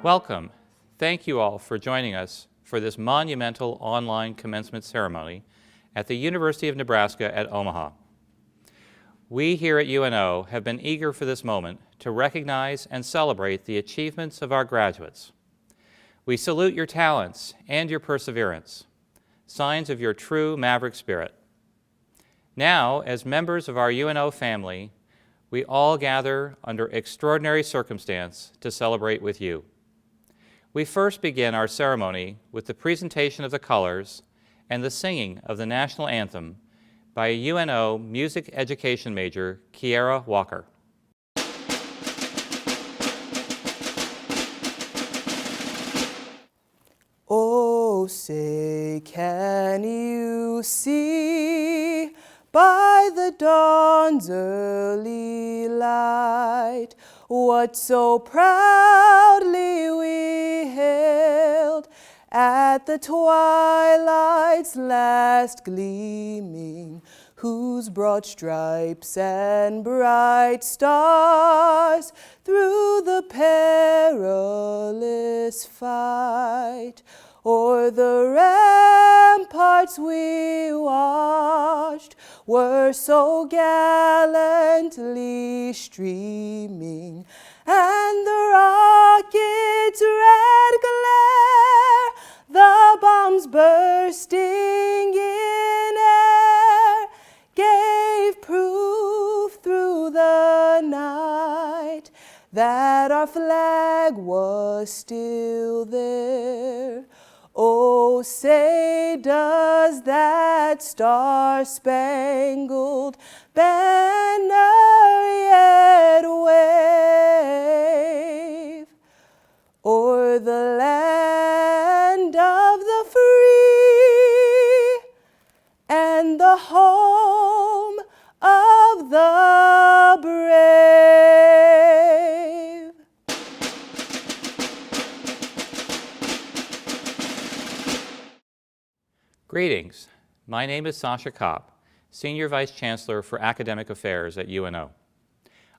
Welcome. Thank you all for joining us for this monumental online commencement ceremony at the University of Nebraska at Omaha. We here at UNO have been eager for this moment to recognize and celebrate the achievements of our graduates. We salute your talents and your perseverance, signs of your true maverick spirit. Now, as members of our UNO family, we all gather under extraordinary circumstance to celebrate with you. We first begin our ceremony with the presentation of the colors and the singing of the national anthem by a UNO music education major, Kiera Walker. Oh, say, can you see by the dawn's early light what so proudly we hailed at the twilight's last gleaming, whose broad stripes and bright stars through the perilous fight o'er the ramparts we watched were so gallantly streaming, and the rocket's red glare, the bombs bursting in air, gave proof through the night that our flag was still there. Oh, say, does that star-spangled banner yet wave o'er the land of the free and the home of the brave? Greetings. My name is Sasha Kopp, Senior Vice Chancellor for Academic Affairs at UNO.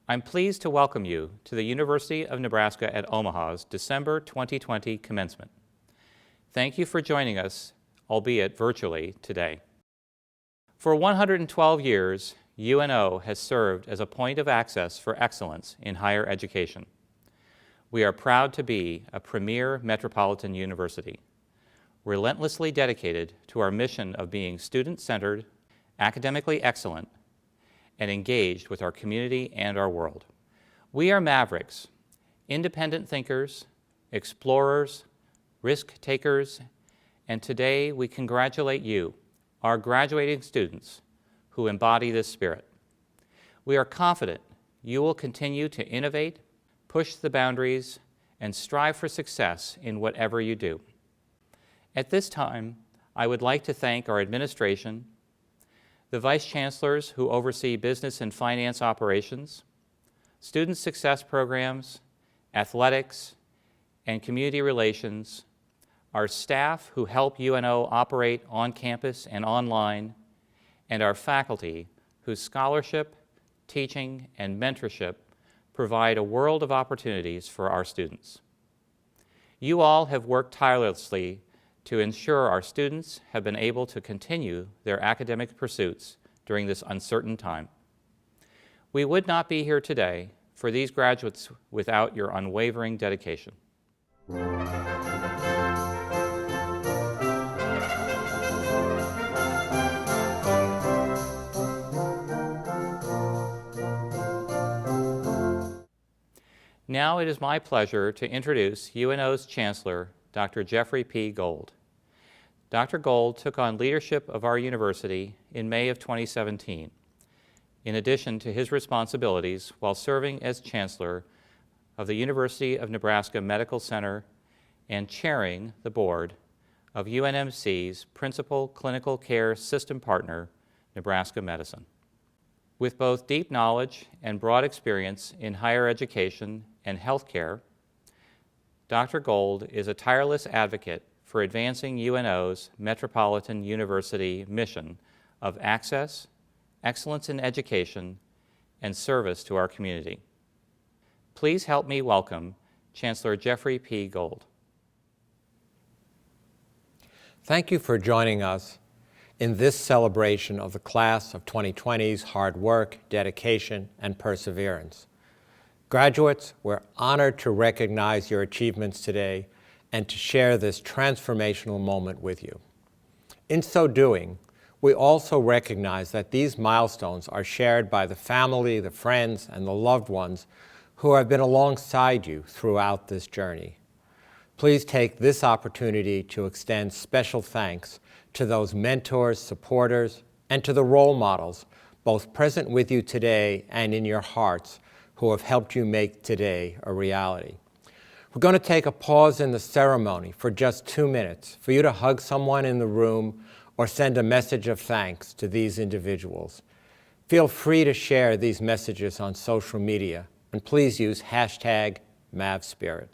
I'm pleased to welcome you to the University of Nebraska at Omaha's December 2020 commencement. Thank you for joining us, albeit virtually, today. For 112 years, UNO has served as a point of access for excellence in higher education. We are proud to be a premier metropolitan university, relentlessly dedicated to our mission of being student-centered, academically excellent, and engaged with our community and our world. We are mavericks, independent thinkers, explorers, risk-takers, and today we congratulate you, our graduating students, who embody this spirit. We are confident you will continue to innovate, push the boundaries, and strive for success in whatever you do. At this time, I would like to thank our administration, the Vice Chancellors who oversee business and finance operations, student success programs, athletics, and community relations, our staff who help UNO operate on campus and online, and our faculty whose scholarship, teaching, and mentorship provide a world of opportunities for our students. You all have worked tirelessly to ensure our students have been able to continue their academic pursuits during this uncertain time. We would not be here today for these graduates without your unwavering dedication. Now it is my pleasure to introduce UNO's Chancellor, Dr. Jeffrey P. Gold. Dr. Gold took on leadership of our university in May of 2017, in addition to his responsibilities while serving as Chancellor of the University of Nebraska Medical Center and chairing the board of UNMC's principal clinical care system partner, Nebraska Medicine. With both deep knowledge and broad experience in higher education and healthcare, Dr. Gold is a tireless advocate for advancing UNO's Metropolitan University mission of access, excellence in education, and service to our community. Please help me welcome Chancellor Jeffrey P. Gold. Thank you for joining us in this celebration of the class of 2020's hard work, dedication, and perseverance. Graduates, we're honored to recognize your achievements today and to share this transformational moment with you. In so doing, we also recognize that these milestones are shared by the family, the friends, and the loved ones who have been alongside you throughout this journey. Please take this opportunity to extend special thanks to those mentors, supporters, and to the role models, both present with you today and in your hearts, who have helped you make today a reality. We're going to take a pause in the ceremony for just 2 minutes for you to hug someone in the room or send a message of thanks to these individuals. Feel free to share these messages on social media, and please use hashtag MavSpirit.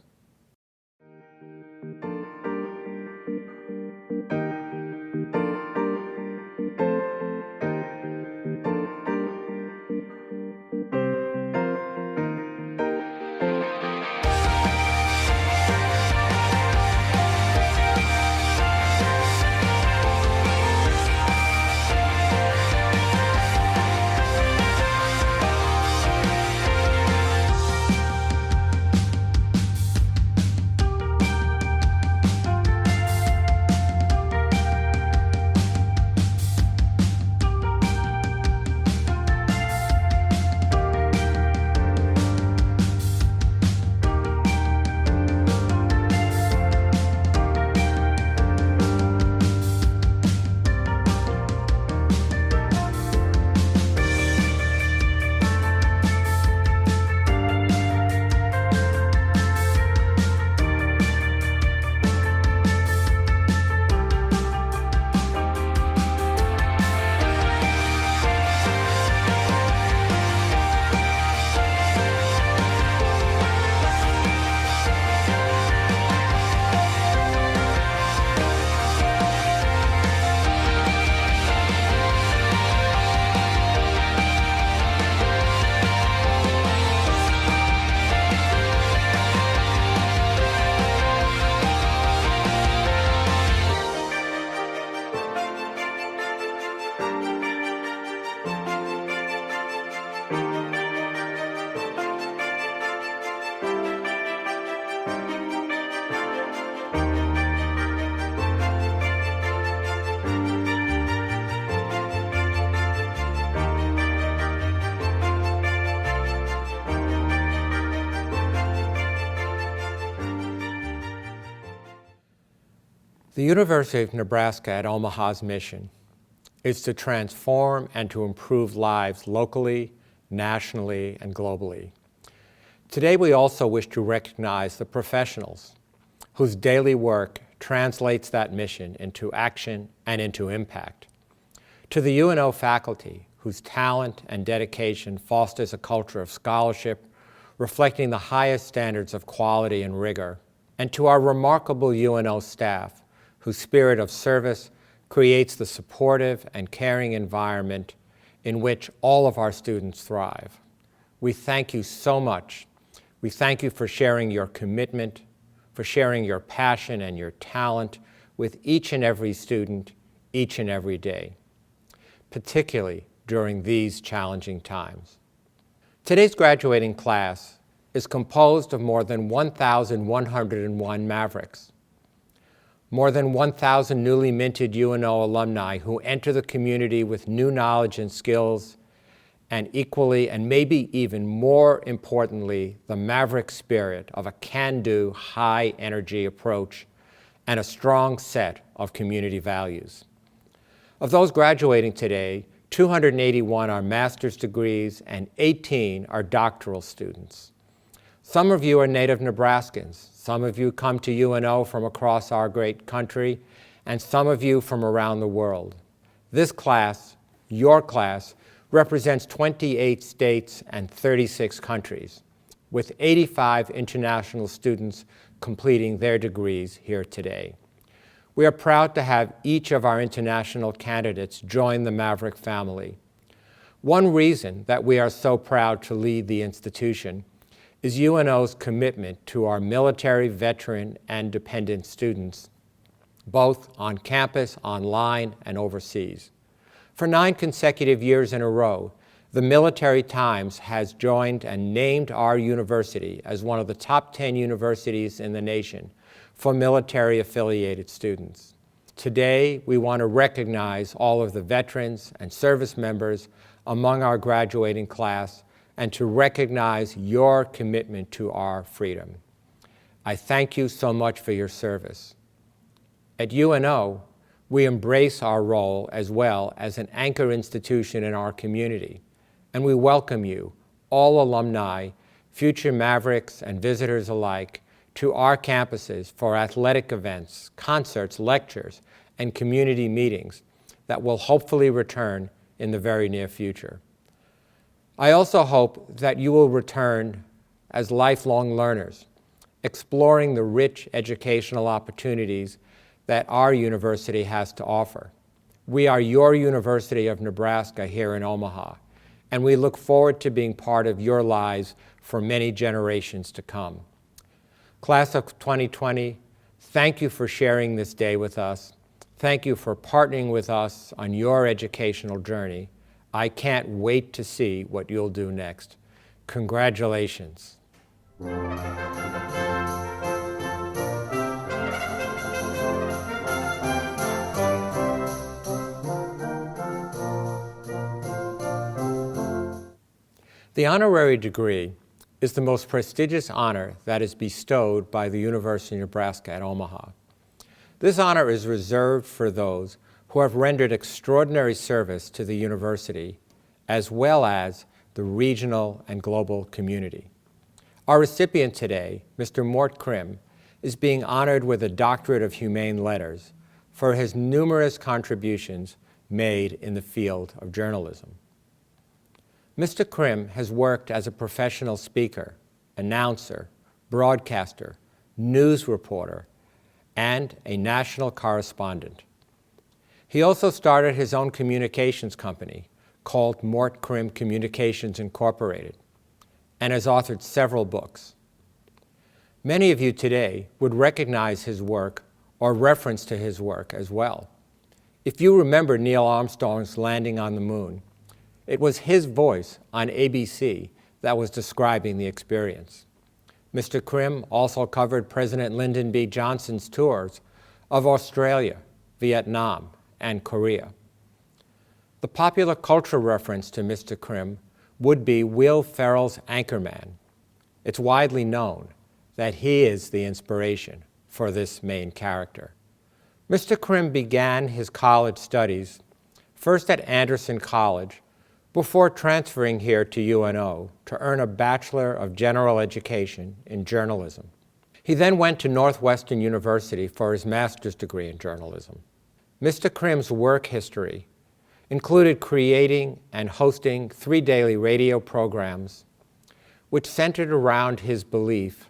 The University of Nebraska at Omaha's mission is to transform and to improve lives locally, nationally, and globally. Today, we also wish to recognize the professionals whose daily work translates that mission into action and into impact. To the UNO faculty, whose talent and dedication fosters a culture of scholarship reflecting the highest standards of quality and rigor, and to our remarkable UNO staff, whose spirit of service creates the supportive and caring environment in which all of our students thrive. We thank you so much. We thank you for sharing your commitment, for sharing your passion and your talent with each and every student, each and every day, particularly during these challenging times. Today's graduating class is composed of more than 1,101 Mavericks, more than 1,000 newly minted UNO alumni who enter the community with new knowledge and skills, and equally, and maybe even more importantly, the Maverick spirit of a can-do, high-energy approach and a strong set of community values. Of those graduating today, 281 are master's degrees and 18 are doctoral students. Some of you are native Nebraskans. Some of you come to UNO from across our great country, and some of you from around the world. This class, your class, represents 28 states and 36 countries, with 85 international students completing their degrees here today. We are proud to have each of our international candidates join the Maverick family. One reason that we are so proud to lead the institution is UNO's commitment to our military, veteran, and dependent students, both on campus, online, and overseas. For 9 consecutive years in a row, the Military Times has joined and named our university as one of the top 10 universities in the nation for military-affiliated students. Today, we want to recognize all of the veterans and service members among our graduating class and to recognize your commitment to our freedom. I thank you so much for your service. At UNO, we embrace our role as well as an anchor institution in our community, and we welcome you, all alumni, future Mavericks, and visitors alike, to our campuses for athletic events, concerts, lectures, and community meetings that will hopefully return in the very near future. I also hope that you will return as lifelong learners, exploring the rich educational opportunities that our university has to offer. We are your University of Nebraska here in Omaha, and we look forward to being part of your lives for many generations to come. Class of 2020, thank you for sharing this day with us. Thank you for partnering with us on your educational journey. I can't wait to see what you'll do next. Congratulations. The honorary degree is the most prestigious honor that is bestowed by the University of Nebraska at Omaha. This honor is reserved for those who have rendered extraordinary service to the university, as well as the regional and global community. Our recipient today, Mr. Mort Krim, is being honored with a Doctorate of Humane Letters for his numerous contributions made in the field of journalism. Mr. Krim has worked as a professional speaker, announcer, broadcaster, news reporter, and a national correspondent. He also started his own communications company called Mort Krim Communications Incorporated and has authored several books. Many of you today would recognize his work or reference to his work as well. If you remember Neil Armstrong's landing on the moon, it was his voice on ABC that was describing the experience. Mr. Krim also covered President Lyndon B. Johnson's tours of Australia, Vietnam, and Korea. The popular culture reference to Mr. Krim would be Will Ferrell's Anchorman. It's widely known that he is the inspiration for this main character. Mr. Krim began his college studies first at Anderson College before transferring here to UNO to earn a Bachelor of General Education in journalism. He then went to Northwestern University for his master's degree in journalism. Mr. Krim's work history included creating and hosting 3 daily radio programs which centered around his belief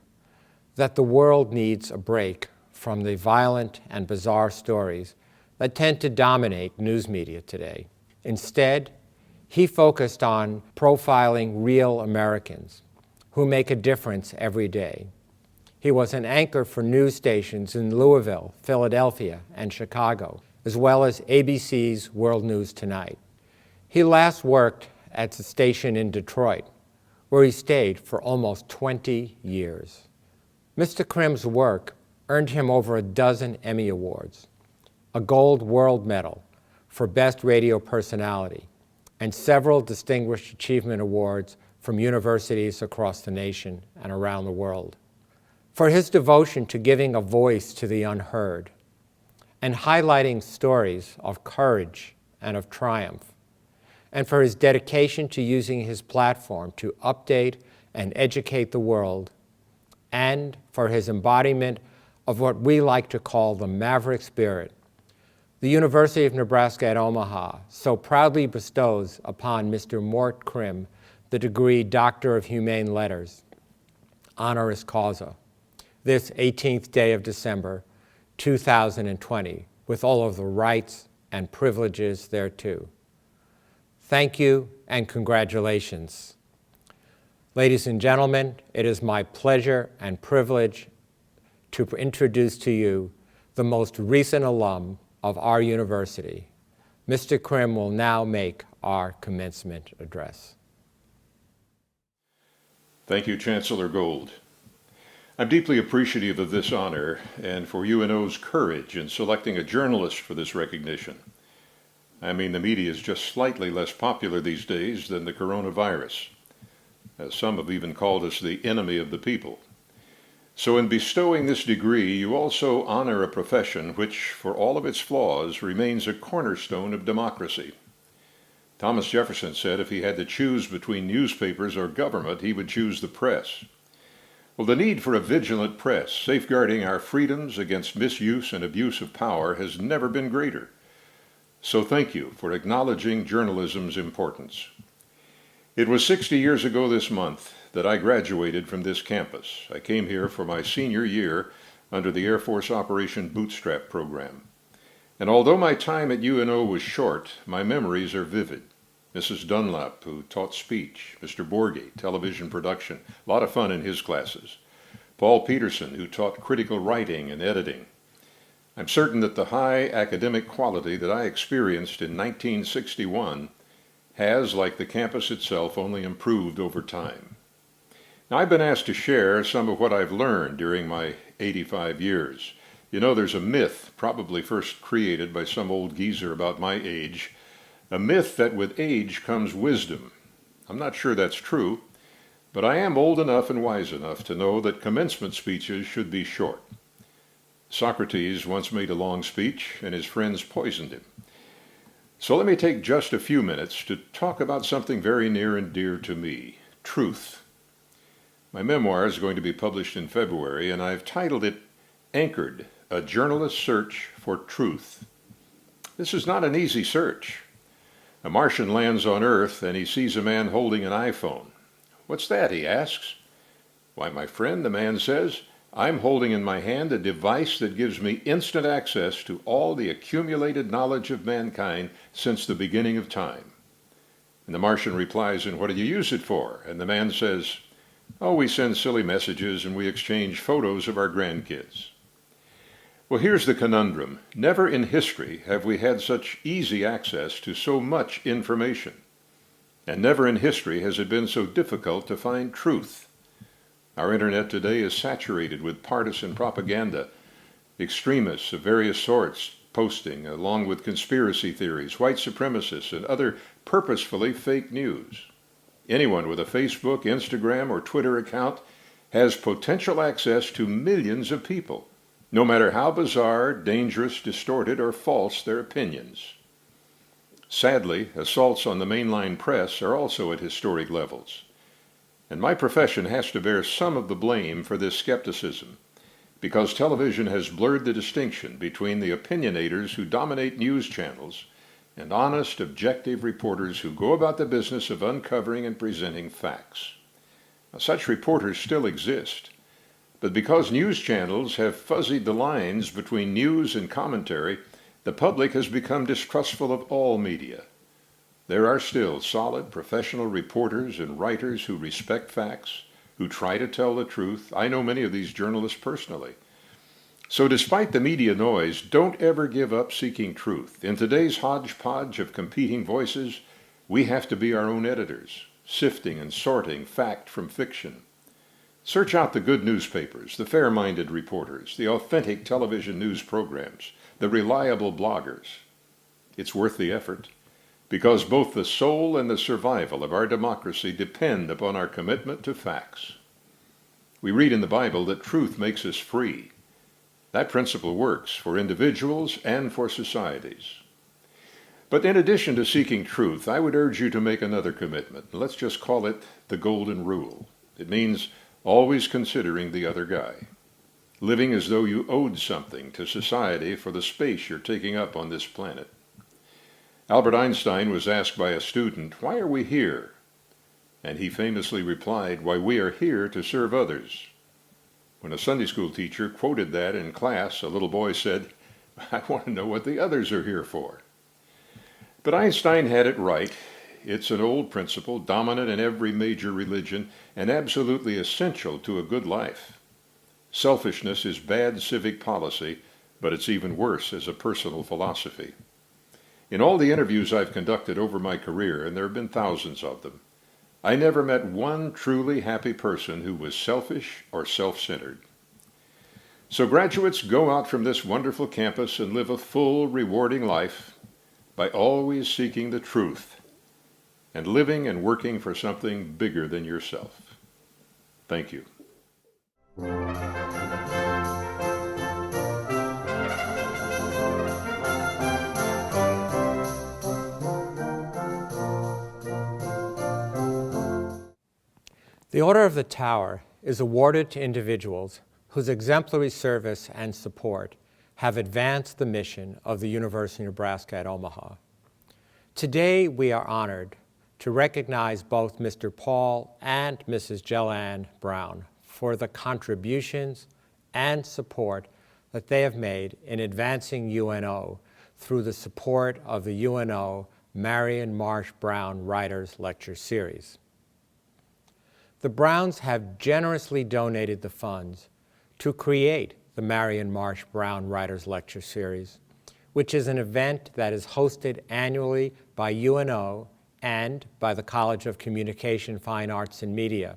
that the world needs a break from the violent and bizarre stories that tend to dominate news media today. Instead, he focused on profiling real Americans who make a difference every day. He was an anchor for news stations in Louisville, Philadelphia, and Chicago, as well as ABC's World News Tonight. He last worked at the station in Detroit, where he stayed for almost 20 years. Mr. Krim's work earned him over a dozen Emmy Awards, a Gold World Medal for Best Radio Personality, and several Distinguished Achievement Awards from universities across the nation and around the world. For his devotion to giving a voice to the unheard and highlighting stories of courage and of triumph, and for his dedication to using his platform to update and educate the world, and for his embodiment of what we like to call the Maverick spirit, the University of Nebraska at Omaha so proudly bestows upon Mr. Mort Krim the degree Doctor of Humane Letters, honoris causa, this 18th day of December, 2020, with all of the rights and privileges thereto. Thank you and congratulations. Ladies and gentlemen, it is my pleasure and privilege to introduce to you the most recent alum of our university. Mr. Krim will now make our commencement address. Thank you, Chancellor Gold. I'm deeply appreciative of this honor and for UNO's courage in selecting a journalist for this recognition. I mean, the media is just slightly less popular these days than the coronavirus. Some have even called us the enemy of the people. So in bestowing this degree, you also honor a profession which, for all of its flaws, remains a cornerstone of democracy. Thomas Jefferson said if he had to choose between newspapers or government, he would choose the press. Well, the need for a vigilant press, safeguarding our freedoms against misuse and abuse of power, has never been greater. So thank you for acknowledging journalism's importance. It was 60 years ago this month that I graduated from this campus. I came here for my senior year under the Air Force Operation Bootstrap program. And although my time at UNO was short, my memories are vivid. Mrs. Dunlap, who taught speech, Mr. Borghi, television production, a lot of fun in his classes, Paul Peterson, who taught critical writing and editing. I'm certain that the high academic quality that I experienced in 1961 has, like the campus itself, only improved over time. Now, I've been asked to share some of what I've learned during my 85 years. You know, there's a myth, probably first created by some old geezer about my age, a myth that with age comes wisdom. I'm not sure that's true, but I am old enough and wise enough to know that commencement speeches should be short. Socrates once made a long speech, and his friends poisoned him. So let me take just a few minutes to talk about something very near and dear to me, truth. My memoir is going to be published in February, and I've titled it Anchored, A Journalist's Search for Truth. This is not an easy search. A Martian lands on Earth and he sees a man holding an iPhone. What's that, he asks. Why, my friend, the man says, I'm holding in my hand a device that gives me instant access to all the accumulated knowledge of mankind since the beginning of time. And the Martian replies, and what do you use it for? And the man says, oh, we send silly messages and we exchange photos of our grandkids. Well, here's the conundrum. Never in history have we had such easy access to so much information. And never in history has it been so difficult to find truth. Our internet today is saturated with partisan propaganda, extremists of various sorts posting, along with conspiracy theories, white supremacists, and other purposefully fake news. Anyone with a Facebook, Instagram, or Twitter account has potential access to millions of people, no matter how bizarre, dangerous, distorted, or false their opinions. Sadly, assaults on the mainline press are also at historic levels. And my profession has to bear some of the blame for this skepticism, because television has blurred the distinction between the opinionators who dominate news channels and honest, objective reporters who go about the business of uncovering and presenting facts. Now, such reporters still exist. But because news channels have fuzzied the lines between news and commentary, the public has become distrustful of all media. There are still solid professional reporters and writers who respect facts, who try to tell the truth. I know many of these journalists personally. So despite the media noise, don't ever give up seeking truth. In today's hodgepodge of competing voices, we have to be our own editors, sifting and sorting fact from fiction. Search out the good newspapers, the fair-minded reporters, the authentic television news programs, the reliable bloggers. It's worth the effort, because both the soul and the survival of our democracy depend upon our commitment to facts. We read in the Bible that truth makes us free. That principle works for individuals and for societies. But in addition to seeking truth, I would urge you to make another commitment. Let's just call it the Golden Rule. It means always considering the other guy, living as though you owed something to society for the space you're taking up on this planet. Albert Einstein was asked by a student, "Why are we here?" And he famously replied, "Why, we are here to serve others." When a Sunday school teacher quoted that in class, a little boy said, "I want to know what the others are here for." But Einstein had it right. It's an old principle, dominant in every major religion, and absolutely essential to a good life. Selfishness is bad civic policy, but it's even worse as a personal philosophy. In all the interviews I've conducted over my career, and there have been thousands of them, I never met one truly happy person who was selfish or self-centered. So graduates, go out from this wonderful campus and live a full, rewarding life by always seeking the truth and living and working for something bigger than yourself. Thank you. The Order of the Tower is awarded to individuals whose exemplary service and support have advanced the mission of the University of Nebraska at Omaha. Today, we are honored to recognize both Mr. Paul and Mrs. Jellanne Brown for the contributions and support that they have made in advancing UNO through the support of the UNO Marion Marsh Brown Writers Lecture Series. The Browns have generously donated the funds to create the Marion Marsh Brown Writers Lecture Series, which is an event that is hosted annually by UNO and by the College of Communication, Fine Arts, and Media.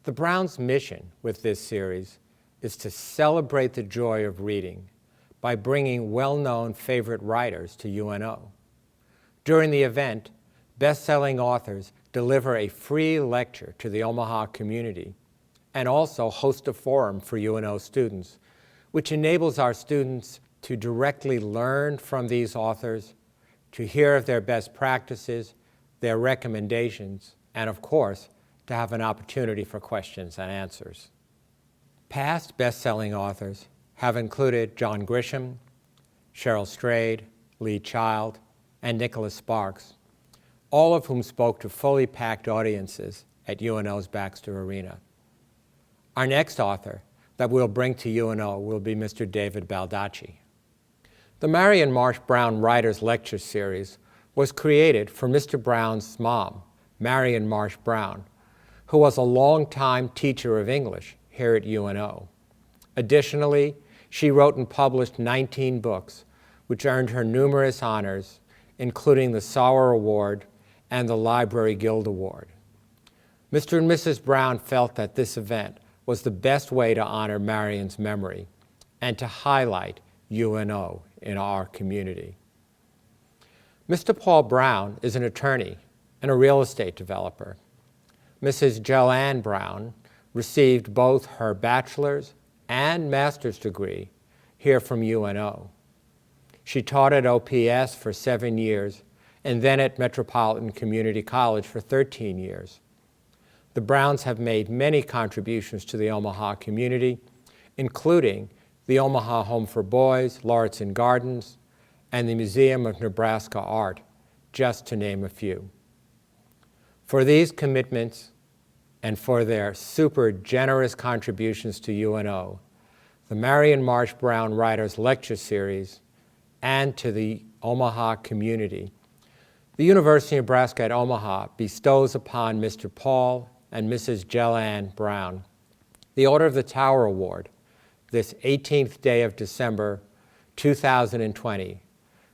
The Browns' mission with this series is to celebrate the joy of reading by bringing well-known favorite writers to UNO. During the event, best-selling authors deliver a free lecture to the Omaha community and also host a forum for UNO students, which enables our students to directly learn from these authors, to hear of their best practices, their recommendations, and of course, to have an opportunity for questions and answers. Past best-selling authors have included John Grisham, Cheryl Strayed, Lee Child, and Nicholas Sparks, all of whom spoke to fully packed audiences at UNO's Baxter Arena. Our next author that we'll bring to UNO will be Mr. David Baldacci. The Marion Marsh Brown Writers Lecture Series was created for Mr. Brown's mom, Marion Marsh Brown, who was a longtime teacher of English here at UNO. Additionally, she wrote and published 19 books, which earned her numerous honors, including the Sauer Award and the Library Guild Award. Mr. and Mrs. Brown felt that this event was the best way to honor Marion's memory and to highlight UNO in our community. Mr. Paul Brown is an attorney and a real estate developer. Mrs. Jellanne Brown received both her bachelor's and master's degree here from UNO. She taught at OPS for 7 years and then at Metropolitan Community College for 13 years. The Browns have made many contributions to the Omaha community, including the Omaha Home for Boys, Lauritsen Gardens, and the Museum of Nebraska Art, just to name a few. For these commitments and for their super generous contributions to UNO, the Marion Marsh Brown Writers Lecture Series, and to the Omaha community, the University of Nebraska at Omaha bestows upon Mr. Paul and Mrs. Jellanne Brown the Order of the Tower Award this 18th day of December 2020,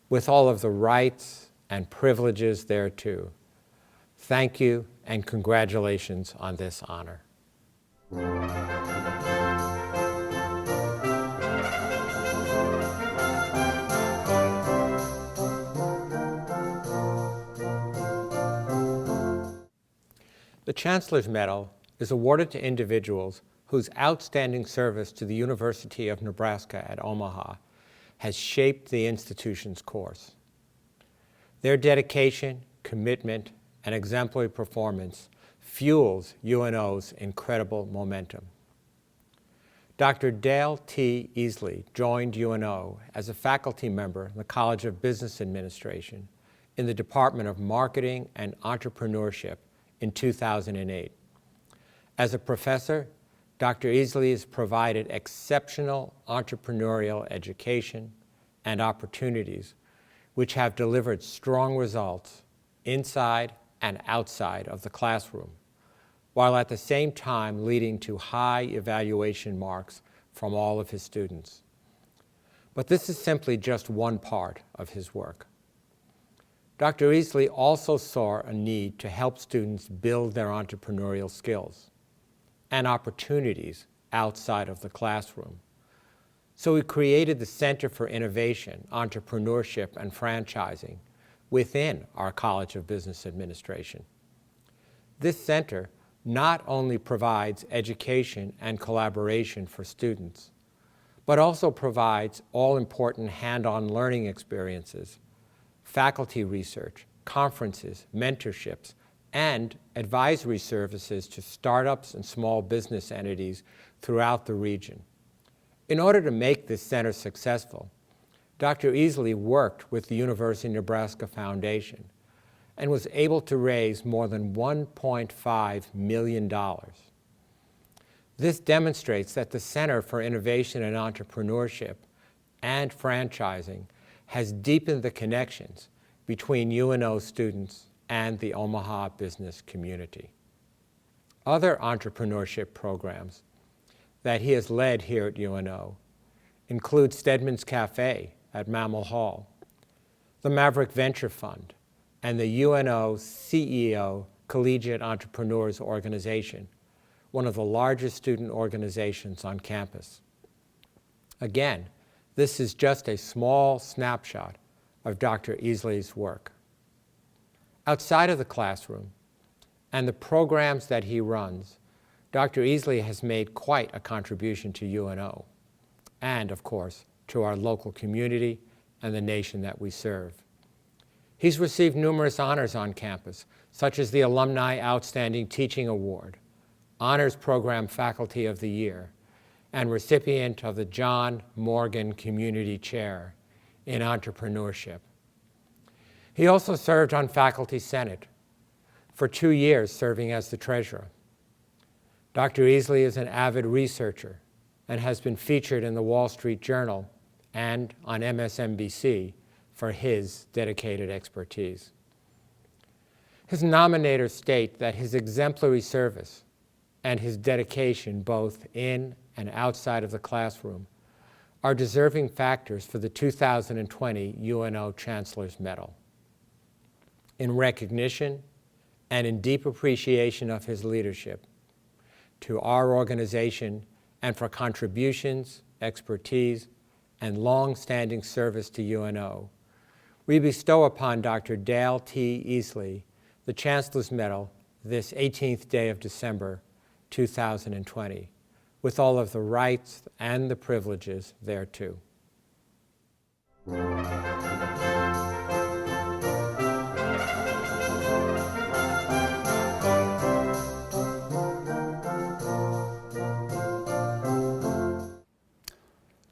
with all of the rights and privileges thereto. Thank you and congratulations on this honor. The Chancellor's Medal is awarded to individuals whose outstanding service to the University of Nebraska at Omaha has shaped the institution's course. Their dedication, commitment, and exemplary performance fuels UNO's incredible momentum. Dr. Dale T. Easley joined UNO as a faculty member in the College of Business Administration in the Department of Marketing and Entrepreneurship in 2008. As a professor, Dr. Easley has provided exceptional entrepreneurial education and opportunities which have delivered strong results inside and outside of the classroom, while at the same time leading to high evaluation marks from all of his students. But this is simply just one part of his work. Dr. Easley also saw a need to help students build their entrepreneurial skills and opportunities outside of the classroom. So he created the Center for Innovation, Entrepreneurship, and Franchising within our College of Business Administration. This center not only provides education and collaboration for students, but also provides all-important hand-on learning experiences, faculty research, conferences, mentorships, and advisory services to startups and small business entities throughout the region. In order to make this center successful, Dr. Easley worked with the University of Nebraska Foundation and was able to raise more than $1.5 million. This demonstrates that the Center for Innovation and Entrepreneurship and Franchising has deepened the connections between UNO students and the Omaha business community. Other entrepreneurship programs that he has led here at UNO include Stedman's Cafe at Mammal Hall, the Maverick Venture Fund, and the UNO CEO Collegiate Entrepreneurs Organization, one of the largest student organizations on campus. Again, this is just a small snapshot of Dr. Easley's work. Outside of the classroom and the programs that he runs, Dr. Easley has made quite a contribution to UNO and, of course, to our local community and the nation that we serve. He's received numerous honors on campus, such as the Alumni Outstanding Teaching Award, Honors Program Faculty of the Year, and recipient of the John Morgan Community Chair in Entrepreneurship. He also served on Faculty Senate, for 2 years serving as the treasurer. Dr. Easley is an avid researcher and has been featured in the Wall Street Journal and on MSNBC for his dedicated expertise. His nominators state that his exemplary service and his dedication both in and outside of the classroom are deserving factors for the 2020 UNO Chancellor's Medal. In recognition and in deep appreciation of his leadership to our organization and for contributions, expertise, and long-standing service to UNO, we bestow upon Dr. Dale T. Easley the Chancellor's Medal this 18th day of December, 2020, with all of the rights and the privileges thereto.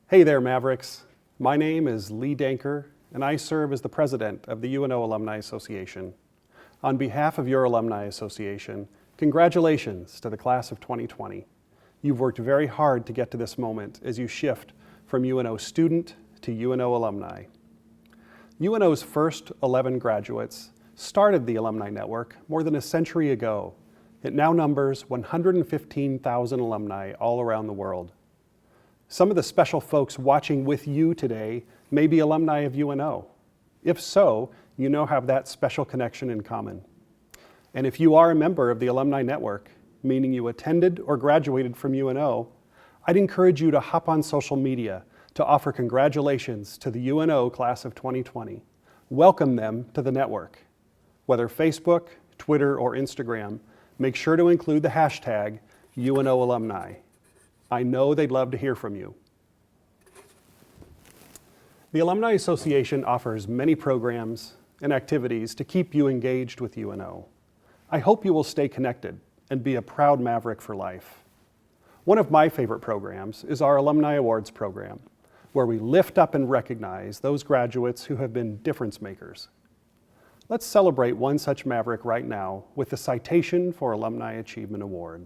Hey there, Mavericks. My name is Lee Danker, and I serve as the president of the UNO Alumni Association. On behalf of your Alumni Association, congratulations to the class of 2020. You've worked very hard to get to this moment as you shift from UNO student to UNO alumni. UNO's first 11 graduates started the Alumni Network more than a century ago. It now numbers 115,000 alumni all around the world. Some of the special folks watching with you today may be alumni of UNO. If so, you now have that special connection in common. And if you are a member of the Alumni Network, meaning you attended or graduated from UNO, I'd encourage you to hop on social media to offer congratulations to the UNO class of 2020. Welcome them to the network. Whether Facebook, Twitter, or Instagram, make sure to include the hashtag UNO alumni. I know they'd love to hear from you. The Alumni Association offers many programs and activities to keep you engaged with UNO. I hope you will stay connected and be a proud Maverick for life. One of my favorite programs is our Alumni Awards program, where we lift up and recognize those graduates who have been difference makers. Let's celebrate one such Maverick right now with the Citation for Alumni Achievement Award.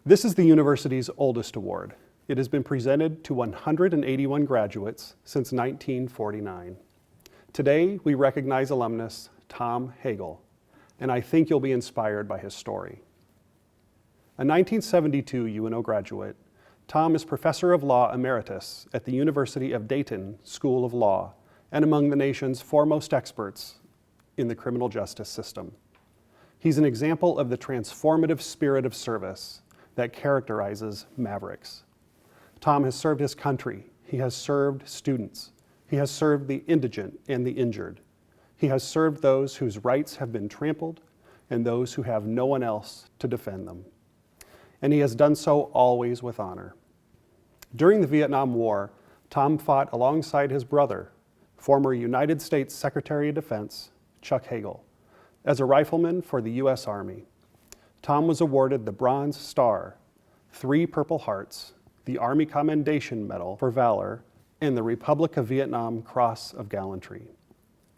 This is the university's oldest award. It has been presented to 181 graduates since 1949. Today, we recognize alumnus Tom Hagel, and I think you'll be inspired by his story. A 1972 UNO graduate, Tom is Professor of Law Emeritus at the University of Dayton School of Law and among the nation's foremost experts in the criminal justice system. He's an example of the transformative spirit of service that characterizes Mavericks. Tom has served his country. He has served students. He has served the indigent and the injured. He has served those whose rights have been trampled and those who have no one else to defend them. And he has done so always with honor. During the Vietnam War, Tom fought alongside his brother, former United States Secretary of Defense, Chuck Hagel, as a rifleman for the U.S. Army. Tom was awarded the Bronze Star, 3 Purple Hearts, the Army Commendation Medal for Valor, and the Republic of Vietnam Cross of Gallantry.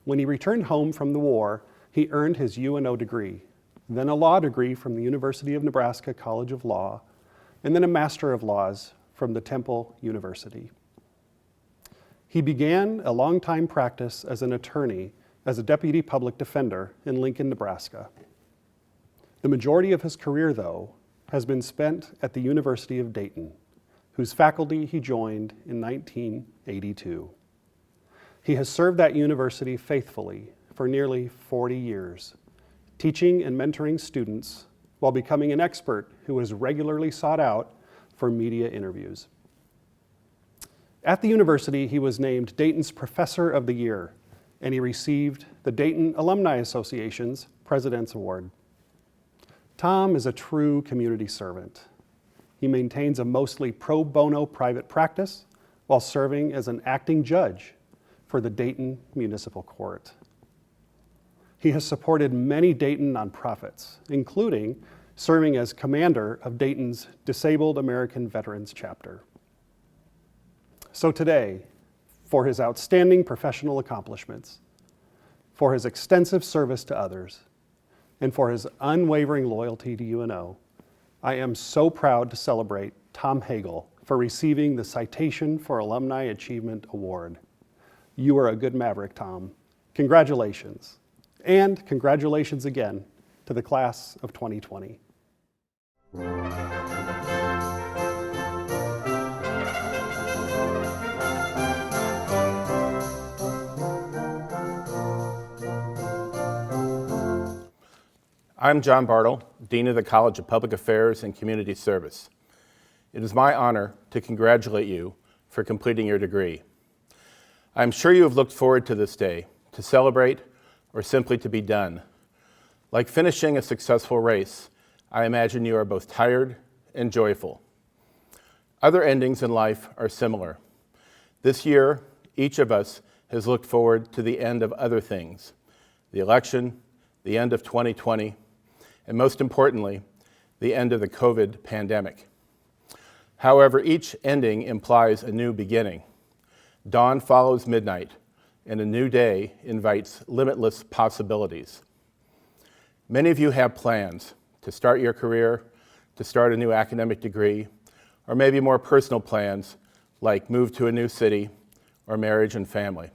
When he returned home from the war, he earned his UNO degree, then a law degree from the University of Nebraska College of Law, and then a Master of Laws from the Temple University. He began a long-time practice as an attorney as a deputy public defender in Lincoln, Nebraska. The majority of his career, though, has been spent at the University of Dayton, whose faculty he joined in 1982. He has served that university faithfully for nearly 40 years, teaching and mentoring students while becoming an expert who is regularly sought out for media interviews. At the university, he was named Dayton's Professor of the Year, and he received the Dayton Alumni Association's President's Award. Tom is a true community servant. He maintains a mostly pro bono private practice while serving as an acting judge for the Dayton Municipal Court. He has supported many Dayton nonprofits, including serving as commander of Dayton's Disabled American Veterans Chapter. So today, for his outstanding professional accomplishments, for his extensive service to others, and for his unwavering loyalty to UNO, I am so proud to celebrate Tom Hagel for receiving the Citation for Alumni Achievement Award. You are a good Maverick, Tom. Congratulations. And congratulations again to the class of 2020. I'm John Bartle, Dean of the College of Public Affairs and Community Service. It is my honor to congratulate you for completing your degree. I'm sure you have looked forward to this day, to celebrate or simply to be done. Like finishing a successful race, I imagine you are both tired and joyful. Other endings in life are similar. This year, each of us has looked forward to the end of other things, the election, the end of 2020, and most importantly, the end of the COVID pandemic. However, each ending implies a new beginning. Dawn follows midnight, and a new day invites limitless possibilities. Many of you have plans to start your career, to start a new academic degree, or maybe more personal plans like move to a new city or marriage and family.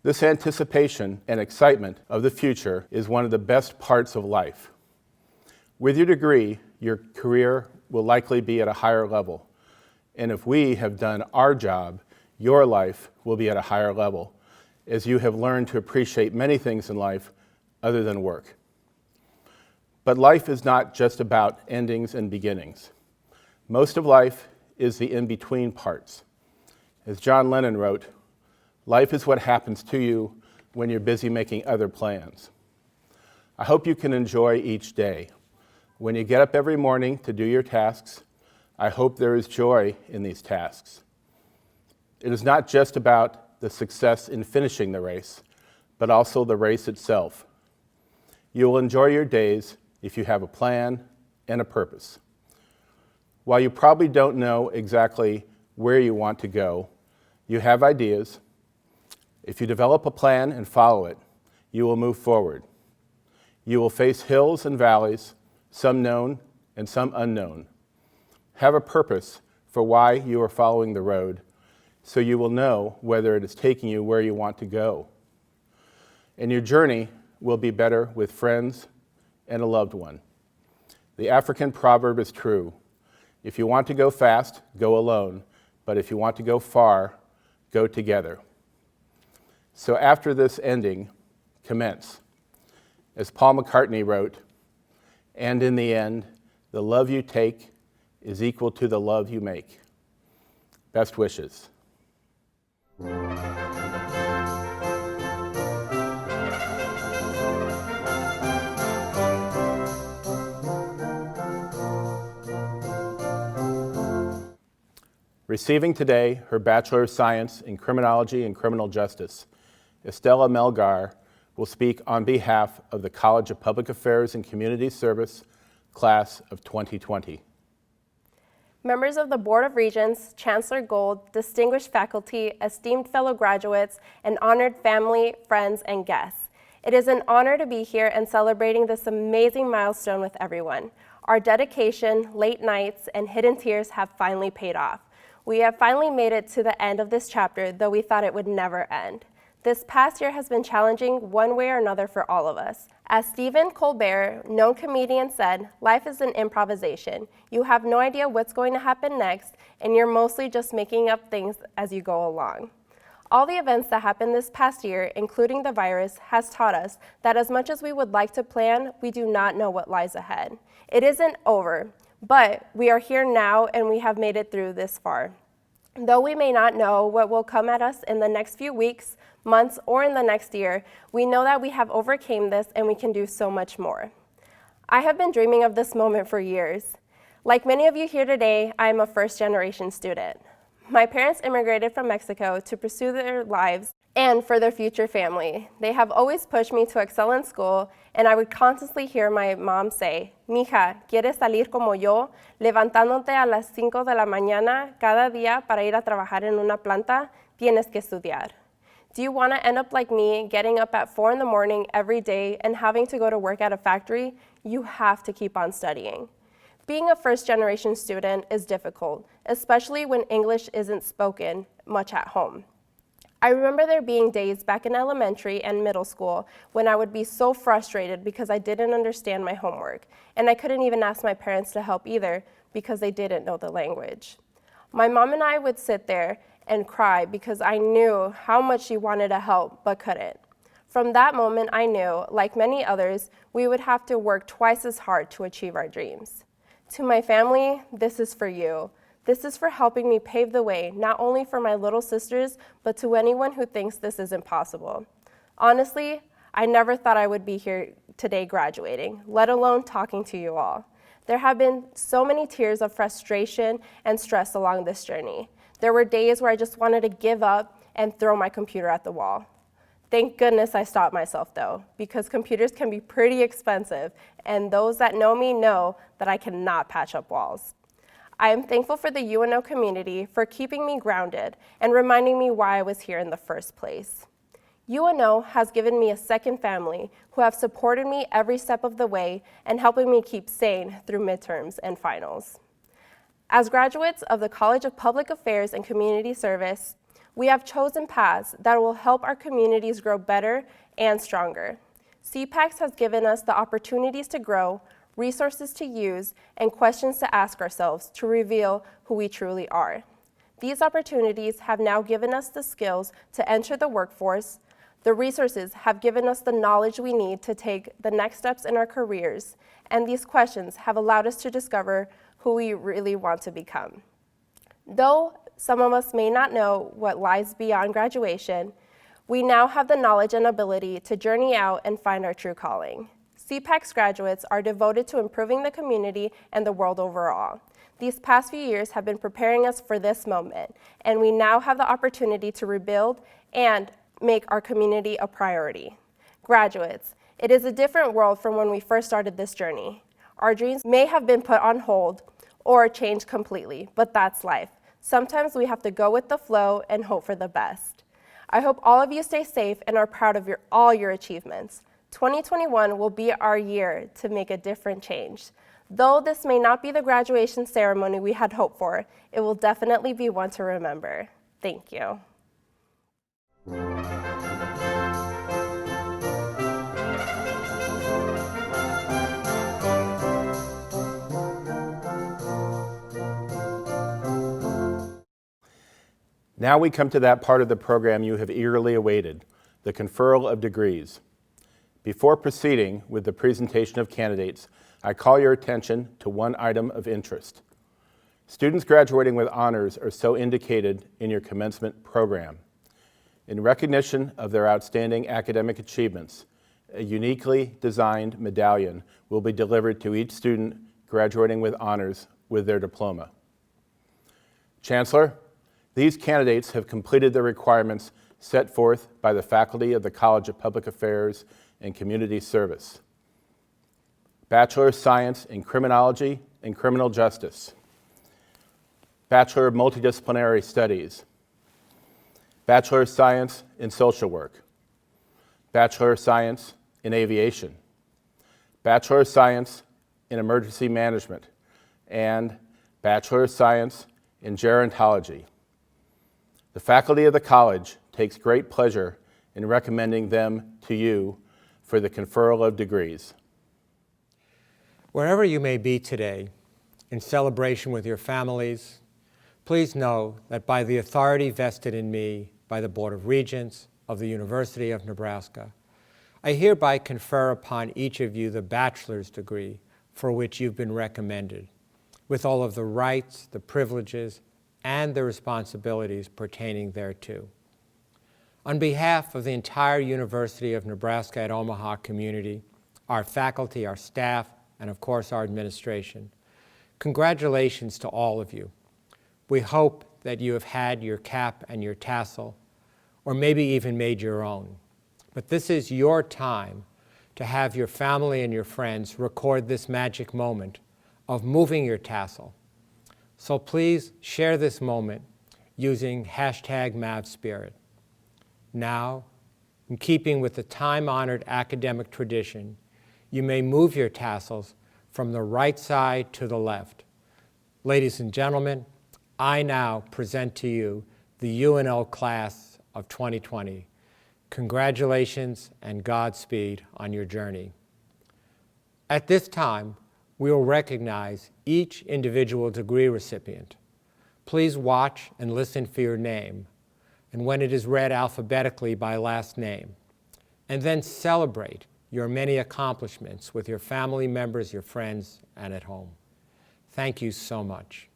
This anticipation and excitement of the future is one of the best parts of life. With your degree, your career will likely be at a higher level. And if we have done our job, your life will be at a higher level, as you have learned to appreciate many things in life other than work. But life is not just about endings and beginnings. Most of life is the in-between parts. As John Lennon wrote, life is what happens to you when you're busy making other plans. I hope you can enjoy each day. When you get up every morning to do your tasks, I hope there is joy in these tasks. It is not just about the success in finishing the race, but also the race itself. You will enjoy your days if you have a plan and a purpose. While you probably don't know exactly where you want to go, you have ideas. If you develop a plan and follow it, you will move forward. You will face hills and valleys, some known and some unknown. Have a purpose for why you are following the road, so you will know whether it is taking you where you want to go. and your journey will be better with friends and a loved one. The African proverb is true. If you want to go fast, go alone, but if you want to go far, go together. So after this ending, commence. As Paul McCartney wrote, and in the end, the love you take is equal to the love you make. Best wishes. Receiving today her Bachelor of Science in Criminology and Criminal Justice, Estella Melgar will speak on behalf of the College of Public Affairs and Community Service, Class of 2020. Members of the Board of Regents, Chancellor Gold, distinguished faculty, esteemed fellow graduates, and honored family, friends, and guests. It is an honor to be here and celebrating this amazing milestone with everyone. Our dedication, late nights, and hidden tears have finally paid off. We have finally made it to the end of this chapter, though we thought it would never end. This past year has been challenging one way or another for all of us. As Stephen Colbert, known comedian, said, life is an improvisation. You have no idea what's going to happen next, and you're mostly just making up things as you go along. All the events that happened this past year, including the virus, has taught us that as much as we would like to plan, we do not know what lies ahead. It isn't over, but we are here now and we have made it through this far. Though we may not know what will come at us in the next few weeks, months, or in the next year, we know that we have overcame this and we can do so much more. I have been dreaming of this moment for years. Like many of you here today, I am a first-generation student. My parents immigrated from Mexico to pursue their lives and for their future family. They have always pushed me to excel in school, and I would constantly hear my mom say, "Mija, ¿quieres salir como yo, levantándote a las 5 de la mañana cada día para ir a trabajar en una planta? Tienes que estudiar." Do you want to end up like me, getting up at 4 in the morning every day and having to go to work at a factory? You have to keep on studying. Being a first-generation student is difficult, especially when English isn't spoken much at home. I remember there being days back in elementary and middle school when I would be so frustrated because I didn't understand my homework, and I couldn't even ask my parents to help either because they didn't know the language. My mom and I would sit there and cry because I knew how much she wanted to help but couldn't. From that moment, I knew, like many others, we would have to work twice as hard to achieve our dreams. To my family, this is for you. This is for helping me pave the way, not only for my little sisters, but to anyone who thinks this isn't possible. Honestly, I never thought I would be here today graduating, let alone talking to you all. There have been so many tears of frustration and stress along this journey. There were days where I just wanted to give up and throw my computer at the wall. Thank goodness I stopped myself though, because computers can be pretty expensive, and those that know me know that I cannot patch up walls. I am thankful for the UNO community for keeping me grounded and reminding me why I was here in the first place. UNO has given me a second family who have supported me every step of the way and helping me keep sane through midterms and finals. As graduates of the College of Public Affairs and Community Service, we have chosen paths that will help our communities grow better and stronger. CPACS has given us the opportunities to grow, resources to use, and questions to ask ourselves to reveal who we truly are. These opportunities have now given us the skills to enter the workforce. The resources have given us the knowledge we need to take the next steps in our careers, and these questions have allowed us to discover who we really want to become. Though some of us may not know what lies beyond graduation, we now have the knowledge and ability to journey out and find our true calling. CPACS graduates are devoted to improving the community and the world overall. These past few years have been preparing us for this moment, and we now have the opportunity to rebuild and make our community a priority. Graduates, it is a different world from when we first started this journey. Our dreams may have been put on hold or changed completely, but that's life. Sometimes we have to go with the flow and hope for the best. I hope all of you stay safe and are proud of all your achievements. 2021 will be our year to make a different change. Though this may not be the graduation ceremony we had hoped for, it will definitely be one to remember. Thank you. Now we come to that part of the program you have eagerly awaited, the conferral of degrees. Before proceeding with the presentation of candidates, I call your attention to one item of interest. Students graduating with honors are so indicated in your commencement program. In recognition of their outstanding academic achievements, a uniquely designed medallion will be delivered to each student graduating with honors with their diploma. Chancellor, these candidates have completed the requirements set forth by the faculty of the College of Public Affairs and Community Service. Bachelor of Science in Criminology and Criminal Justice. Bachelor of Multidisciplinary Studies. Bachelor of Science in Social Work. Bachelor of Science in Aviation. Bachelor of Science in Emergency Management. And Bachelor of Science in Gerontology. The faculty of the college takes great pleasure in recommending them to you for the conferral of degrees. Wherever you may be today, in celebration with your families, please know that by the authority vested in me by the Board of Regents of the University of Nebraska, I hereby confer upon each of you the bachelor's degree for which you've been recommended, with all of the rights, the privileges, and the responsibilities pertaining thereto. On behalf of the entire University of Nebraska at Omaha community, our faculty, our staff, and of course our administration, congratulations to all of you. We hope that you have had your cap and your tassel, or maybe even made your own. But this is your time to have your family and your friends record this magic moment of moving your tassel. So please share this moment using #MavSpirit. Now, in keeping with the time-honored academic tradition, you may move your tassels from the right side to the left. Ladies and gentlemen, I now present to you the UNO class of 2020. Congratulations and Godspeed on your journey. At this time, we will recognize each individual degree recipient. Please watch and listen for your name, and when it is read alphabetically by last name, and then celebrate your many accomplishments with your family members, your friends, and at home. Thank you so much.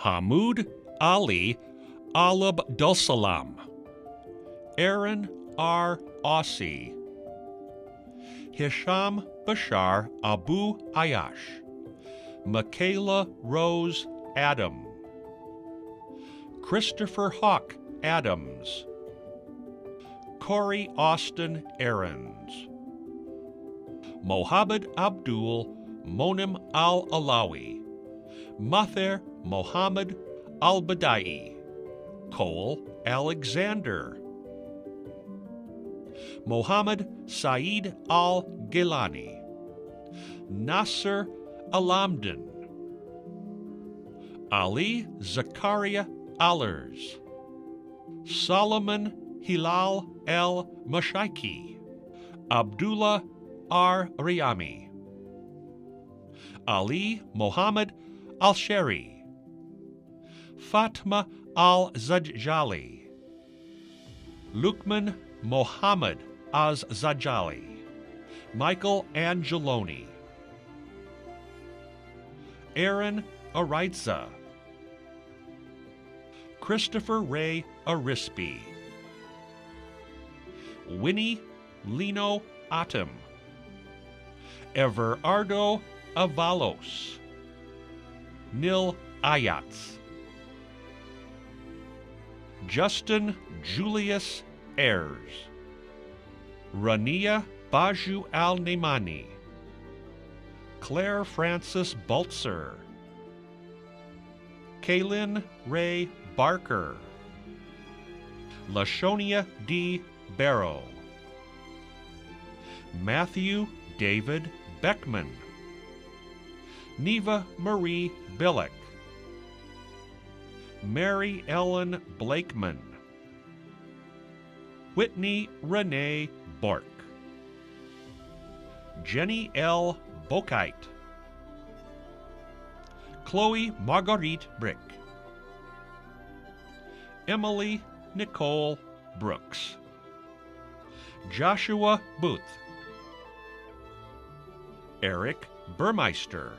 Hamoud Ali Al-Abdulsalam, Aaron R. Aussie, Hisham Bashar Abu Ayash, Michaela Rose Adam, Christopher Hawk Adams, Corey Austin Aarons, Mohammed Abdul Monim Al-Alawi, Mather Mohammed Al-Badai, Cole Alexander, Mohammed Saeed Al-Gilani, Nasser Alamdin, Ali Zakaria Allers, Solomon Hilal El-Mashaiki, Abdullah R. Riyami, Ali Mohammed Al-Sheri, Fatma Al-Zajjali, Lukman Mohammed Az-Zajjali, Michael Angeloni, Aaron Aritza, Christopher Ray Arispi, Winnie Lino Atom, Everardo Avalos, Nil Ayats, Justin Julius Ayers, Rania Baju Al-Nemani, Claire Frances Baltzer, Kaylin Ray Barker, Lashonia D. Barrow, Matthew David Beckman, Neva Marie Billick, Mary Ellen Blakeman, Whitney Renee Bork, Jenny L. Bokite, Chloe Marguerite Brick, Emily Nicole Brooks. Joshua Booth. Eric Burmeister.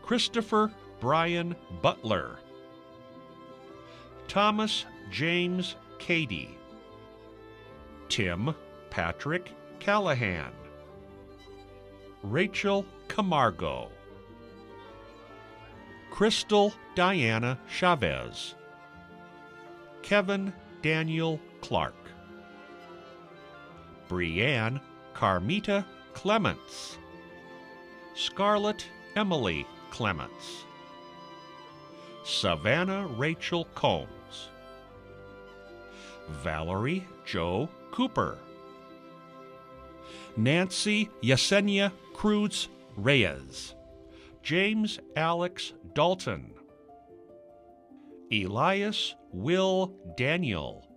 Christopher Brian Butler. Thomas James Cady. Tim Patrick Callahan. Rachel Camargo. Crystal Diana Chavez. Kevin Daniel Clark. Brianne Carmita Clements. Scarlett Emily Clements. Savannah Rachel Combs. Valerie Joe Cooper. Nancy Yesenia Cruz Reyes. James Alex Dalton. Elias Will Daniel.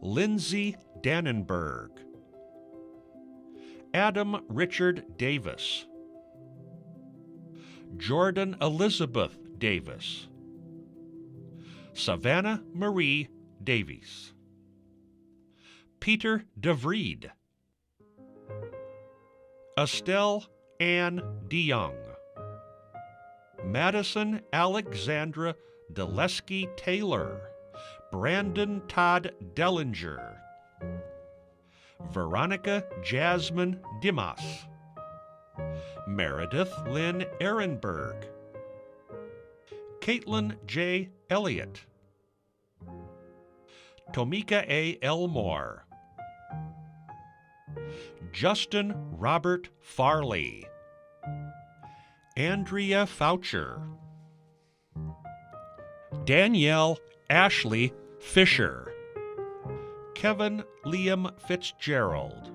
Lindsay Dannenberg. Adam Richard Davis. Jordan Elizabeth Davis. Savannah Marie Davies. Peter DeVried. Estelle Ann DeYoung. Madison Alexandra Deleski Taylor. Brandon Todd Dellinger. Veronica Jasmine Dimas. Meredith Lynn Ehrenberg. Caitlin J. Elliott. Tomika A. Elmore. Justin Robert Farley. Andrea Foucher. Danielle Ashley Fisher. Kevin Liam Fitzgerald.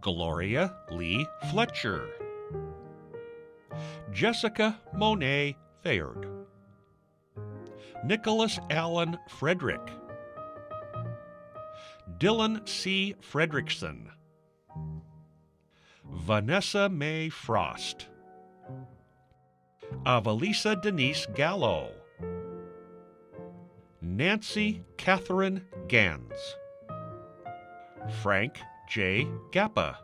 Gloria Lee Fletcher. Jessica Monet Fayard. Nicholas Allen Frederick. Dylan C. Fredrickson. Vanessa Mae Frost. Avalisa Denise Gallo. Nancy Catherine Gans. Frank J. Gappa.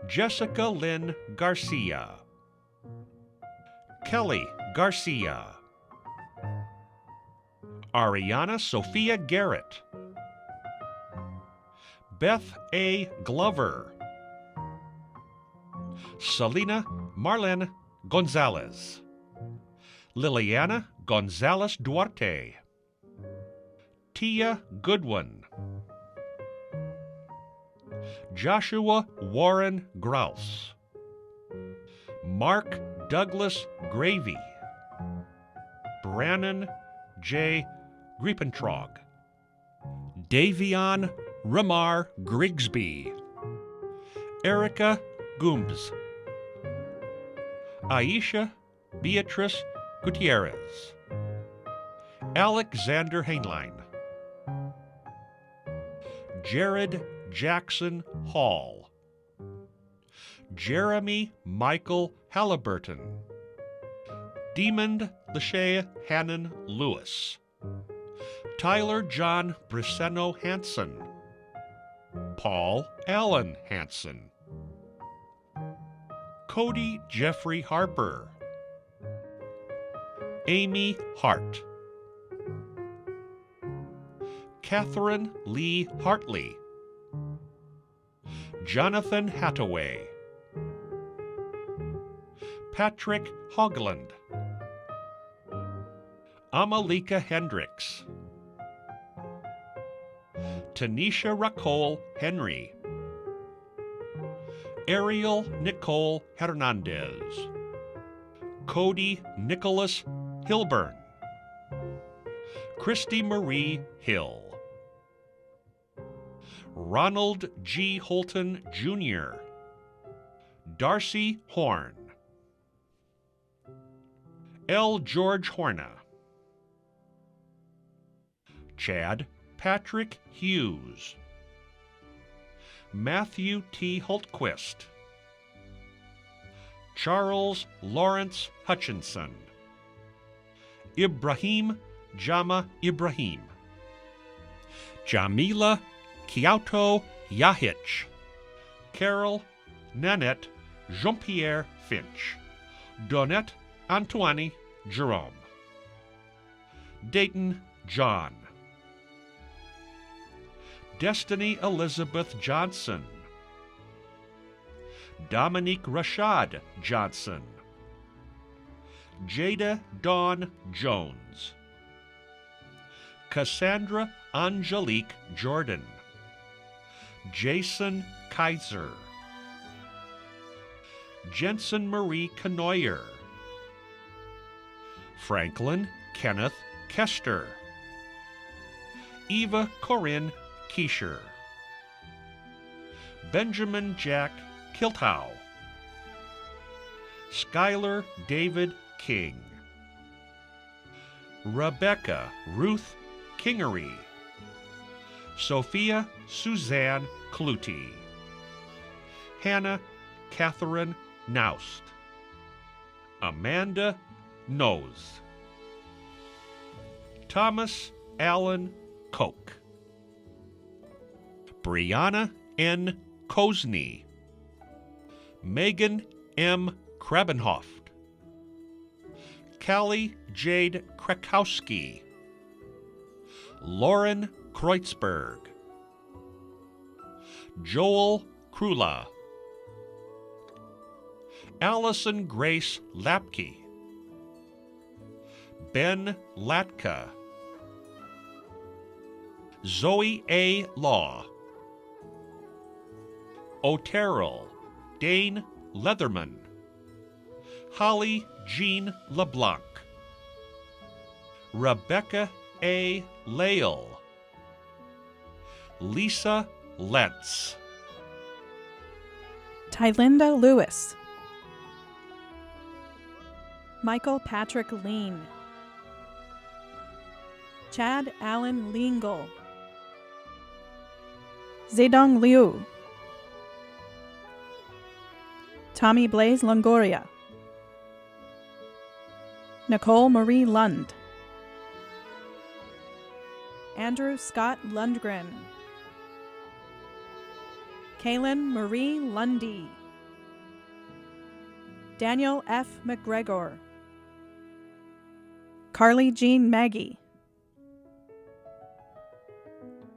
Jessica Lynn Garcia. Kelly Garcia. Ariana Sophia Garrett. Beth A. Glover. Selena Marlene Gonzalez. Liliana Gonzalez Duarte. Tia Goodwin. Joshua Warren Grouse. Mark Douglas Gravy. Brannon J. Griepentrog. Davion Ramar Grigsby. Erica Goombs. Aisha Beatrice Gutierrez. Alexander Hainline. Jared Jackson Hall. Jeremy Michael Halliburton. Demond Lachey Hannon Lewis. Tyler John Briseno Hanson. Paul Allen Hanson. Cody Jeffrey Harper. Amy Hart. Catherine Lee Hartley. Jonathan Hattaway. Patrick Hogland. Amalika Hendricks. Tanisha Racole Henry. Ariel Nicole Hernandez. Cody Nicholas Hilburn. Christy Marie Hill. Ronald G. Holton, Jr. Darcy Horn. L. George Horna. Chad Patrick Hughes. Matthew T. Hultquist. Charles Lawrence Hutchinson. Ibrahim Jama Ibrahim. Jamila Kiauto Yahich. Carol Nanette Jean-Pierre Finch. Donette Antoine Jerome. Dayton John. Destiny Elizabeth Johnson. Dominique Rashad Johnson. Jada Dawn Jones. Cassandra Angelique Jordan. Jason Kaiser. Jensen Marie Canoyer. Franklin Kenneth Kester. Eva Corinne Keisher. Benjamin Jack Kiltau. Skylar David King. Rebecca Ruth Kingery. Sophia Suzanne Clutie. Hannah Catherine Naust. Amanda Nose. Thomas Allen Koch. Brianna N. Kozney. Megan M. Krabenhoft. Callie Jade Krakowski. Lauren Kreutzberg. Joel Krula. Allison Grace Lapke. Ben Latka. Zoe A. Law. O'Terrell Dane Leatherman. Holly Jean LeBlanc. Rebecca A. Lael. Lisa Lentz. Tylinda Lewis. Michael Patrick Lean. Chad Allen Leangle. Zedong Liu. Tommy Blaze Longoria. Nicole Marie Lund. Andrew Scott Lundgren. Kaylin Marie Lundy. Daniel F. McGregor. Carly Jean Maggie.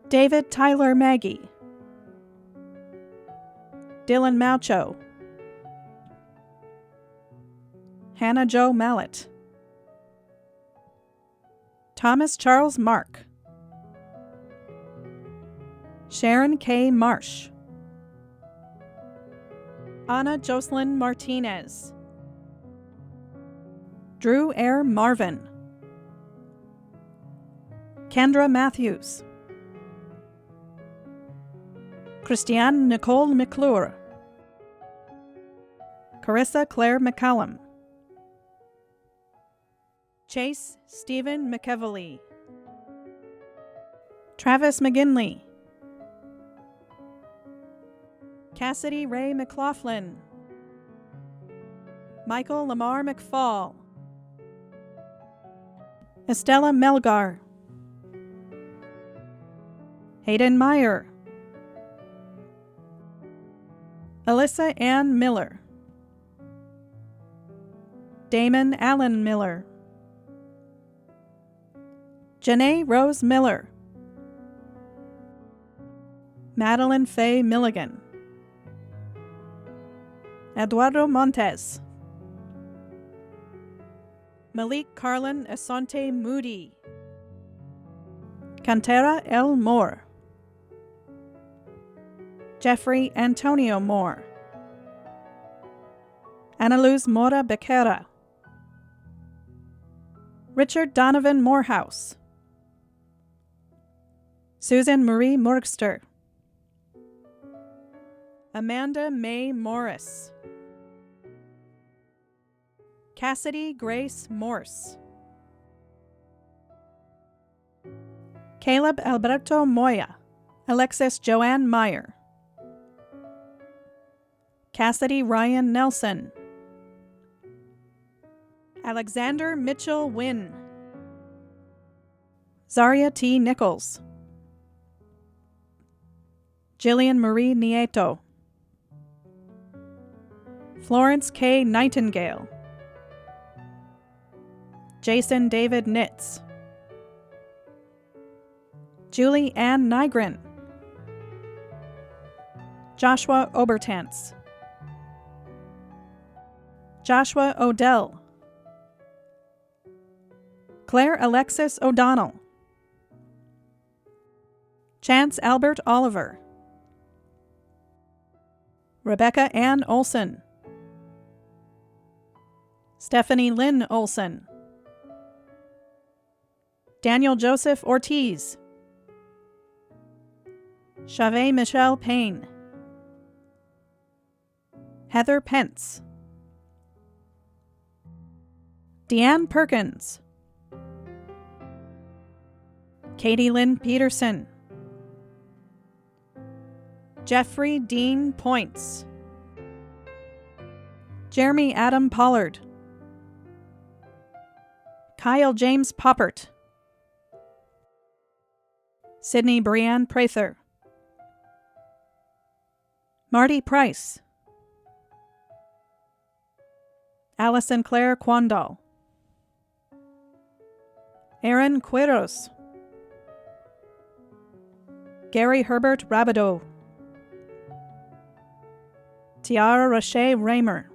David Tyler Maggie. Dylan Maucho. Hannah Jo Mallet. Thomas Charles Mark. Sharon K. Marsh. Anna Jocelyn Martinez. Drew Air Marvin. Kendra Matthews. Christiane Nicole McClure. Carissa Claire McCallum. Chase Stephen McEvely. Travis McGinley. Cassidy Ray McLaughlin. Michael Lamar McFall. Estella Melgar. Hayden Meyer. Alyssa Ann Miller. Damon Allen Miller. Janae Rose Miller. Madeline Faye Milligan. Eduardo Montes. Malik Carlin Asante Moody. Cantera L. Moore. Jeffrey Antonio Moore. Annaluz Mora Becerra. Richard Donovan Morehouse. Susan Marie Morgster. Amanda Mae Morris. Cassidy Grace Morse. Caleb Alberto Moya. Alexis Joanne Meyer. Cassidy Ryan Nelson. Alexander Mitchell Wynn. Zaria T. Nichols. Jillian Marie Nieto. Florence K. Nightingale. Jason David Nitz. Julie Ann Nygren. Joshua Obertantz. Joshua Odell. Claire Alexis O'Donnell. Chance Albert Oliver. Rebecca Ann Olson. Stephanie Lynn Olson. Daniel Joseph Ortiz. Chavez Michelle Payne. Heather Pence. Deanne Perkins. Katie Lynn Peterson. Jeffrey Dean Points. Jeremy Adam Pollard. Kyle James Poppert. Sydney Brianne Prather. Marty Price. Allison Claire Quandal. Aaron Quiros. Gary Herbert Rabideau. Tiara Roche Raymer.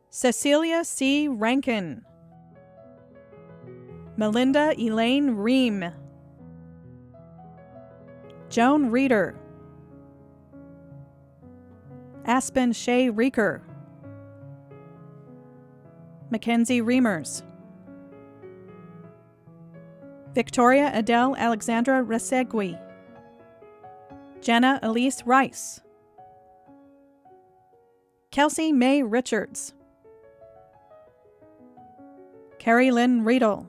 Cecilia C. Rankin. Melinda Elaine Ream. Joan Reeder. Aspen Shea Reeker. Mackenzie Reimers. Victoria Adele Alexandra Resegui. Jenna Elise Rice. Kelsey Mae Richards. Carrie Lynn Riedel.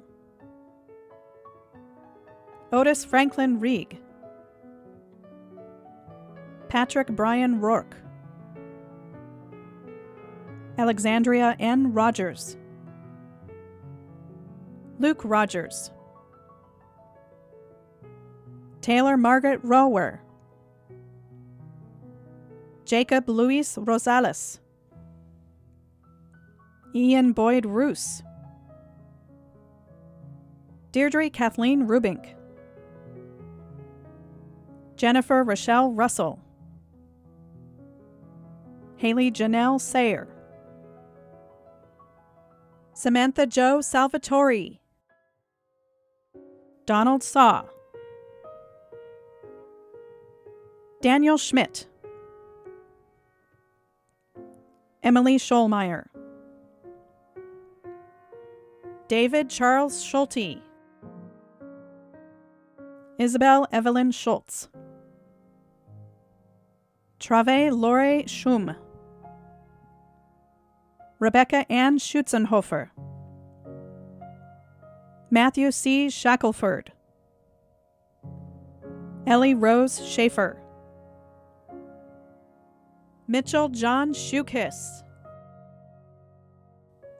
Otis Franklin Rieg. Patrick Brian Rourke. Alexandria N. Rogers. Luke Rogers. Taylor Margaret Rower. Jacob Luis Rosales. Ian Boyd Roos. Deirdre Kathleen Rubink. Jennifer Rochelle Russell. Haley Janelle Sayer. Samantha Jo Salvatore. Donald Saw. Daniel Schmidt. Emily Scholmeyer. David Charles Schulte. Isabel Evelyn Schultz. Trave Lore Schum. Rebecca Ann Schutzenhofer. Matthew C. Shackelford. Ellie Rose Schaefer. Mitchell John Shukis.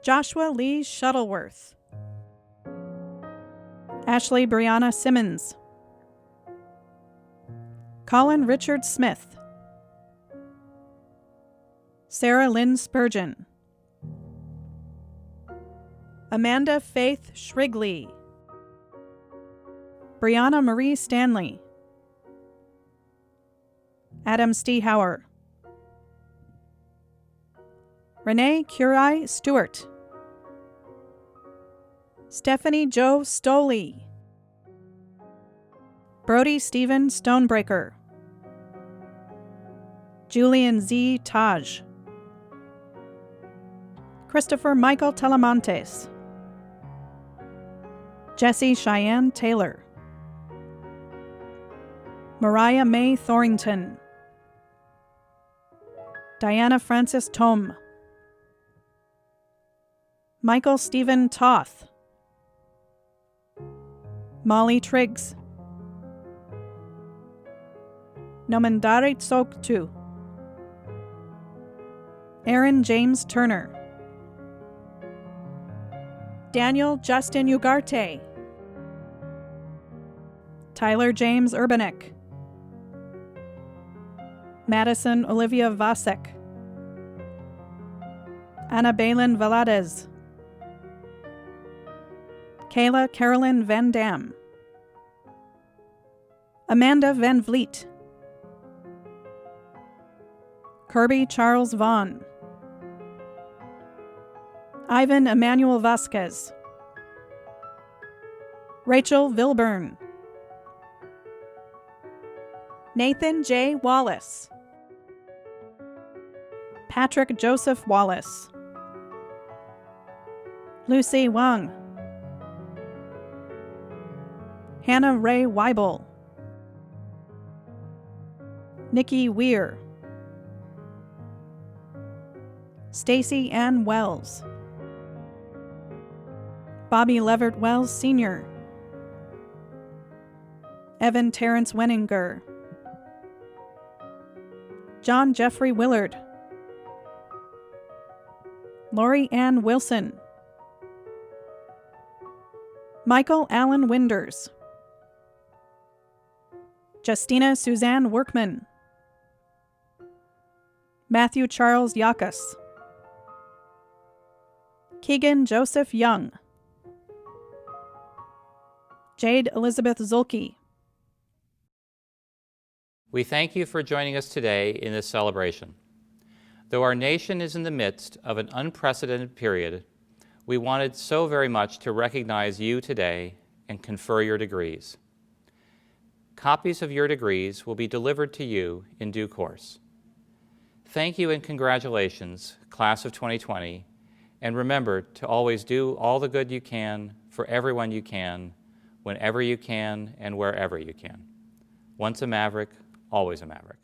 Joshua Lee Shuttleworth. Ashley Brianna Simmons. Colin Richard Smith. Sarah Lynn Spurgeon. Amanda Faith Shrigley. Brianna Marie Stanley. Adam Stehauer. Renee Curie Stewart. Stephanie Jo Stoley. Brody Stephen Stonebreaker. Julian Z. Taj. Christopher Michael Talamantes. Jessie Cheyenne Taylor. Mariah May Thorington. Diana Francis Tom. Michael Stephen Toth. Molly Triggs. Nomandare Tsoktu. Aaron James Turner. Daniel Justin Ugarte. Tyler James Urbanek. Madison Olivia Vasek. Anna Balin Valadez. Kayla Carolyn Van Dam. Amanda Van Vliet. Kirby Charles Vaughn. Ivan Emmanuel Vasquez. Rachel Vilburn. Nathan J. Wallace. Patrick Joseph Wallace. Lucy Wang. Hannah Ray Weibel. Nikki Weir. Stacy Ann Wells. Bobby Levert Wells Sr. Evan Terrence Wenninger. John Jeffrey Willard. Lori Ann Wilson. Michael Allen Winders. Justina Suzanne Workman. Matthew Charles Yakas. Keegan Joseph Young. Jade Elizabeth Zulke. We thank you for joining us today in this celebration. Though our nation is in the midst of an unprecedented period, we wanted so very much to recognize you today and confer your degrees. Copies of your degrees will be delivered to you in due course. Thank you and congratulations, Class of 2020, and remember to always do all the good you can for everyone you can, whenever you can, and wherever you can. Once a Maverick, always a Maverick.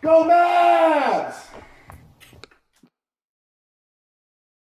Go Mavs!